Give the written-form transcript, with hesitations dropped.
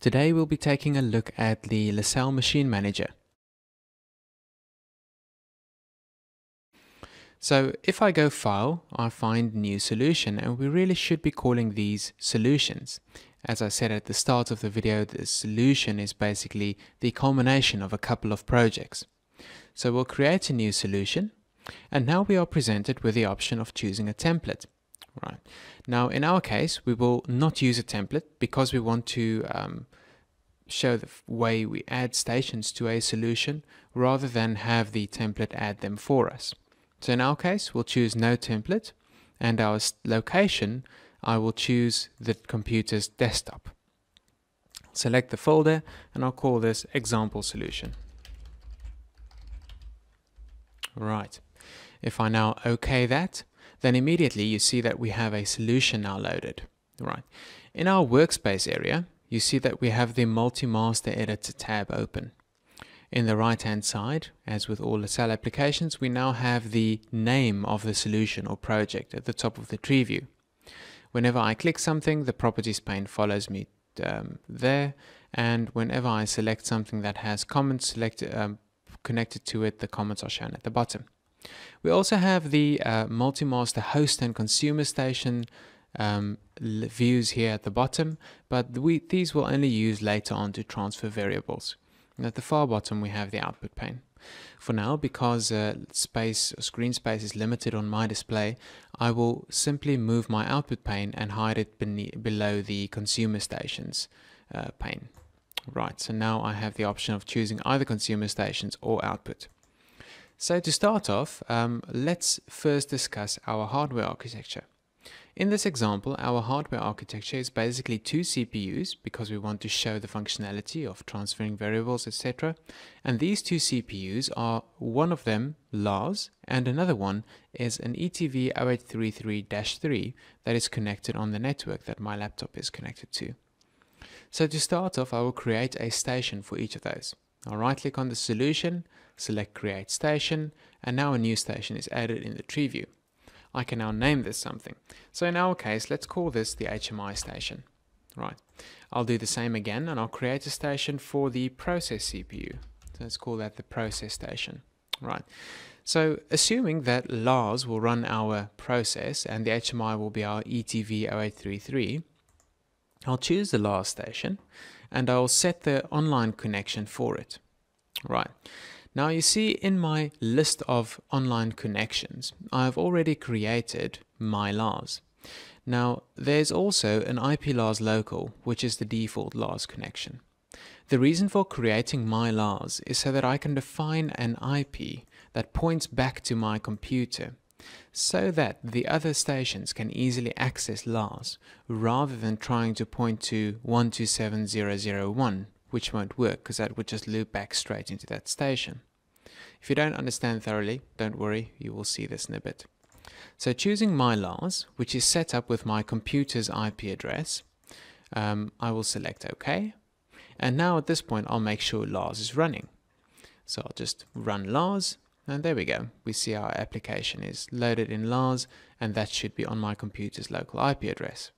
Today we'll be taking a look at the LASAL Machine Manager. So if I go File, I find New Solution, and we really should be calling these solutions. As I said at the start of the video, the solution is basically the culmination of a couple of projects. So we'll create a new solution, and now we are presented with the option of choosing a template. Right. Now in our case, we will not use a template because we want to show the way we add stations to a solution rather than have the template add them for us. So in our case, we'll choose no template, and our location, I will choose the computer's desktop. Select the folder, and I'll call this example solution. Right. If I now OK that, then immediately you see that we have a solution now loaded. Right. In our workspace area, you see that we have the Multi-Master Editor tab open. In the right hand side, as with all LASAL applications, we now have the name of the solution or project at the top of the tree view. Whenever I click something, the properties pane follows me there, and whenever I select something that has comments connected to it, the comments are shown at the bottom. We also have the Multi-Master Host and Consumer Station views here at the bottom, but these will only use later on to transfer variables. And at the far bottom we have the output pane. For now, because screen space is limited on my display, I will simply move my output pane and hide it below the consumer stations pane. Right, so now I have the option of choosing either consumer stations or output. So to start off, let's first discuss our hardware architecture. In this example, our hardware architecture is basically two CPUs because we want to show the functionality of transferring variables, etc. And these two CPUs are, one of them LARS and another one is an ETV0833-3 that is connected on the network that my laptop is connected to. So to start off, I will create a station for each of those. I'll right click on the solution, select Create Station, and now a new station is added in the tree view. I can now name this something. So in our case, let's call this the HMI station. Right. I'll do the same again, and I'll create a station for the process CPU. So let's call that the process station. Right. So assuming that LARS will run our process and the HMI will be our ETV0833, I'll choose the LARS station and I'll set the online connection for it. Right. Now you see in my list of online connections, I've already created my LARS. Now there's also an IP LARS local, which is the default LARS connection. The reason for creating my LARS is so that I can define an IP that points back to my computer, so that the other stations can easily access LARS rather than trying to point to 127.0.0.1, which won't work because that would just loop back straight into that station. If you don't understand thoroughly, don't worry, you will see this in a bit. So choosing my LARS, which is set up with my computer's IP address, I will select OK. And now at this point I'll make sure LARS is running. So I'll just run LARS, and there we go. We see our application is loaded in LARS, and that should be on my computer's local IP address.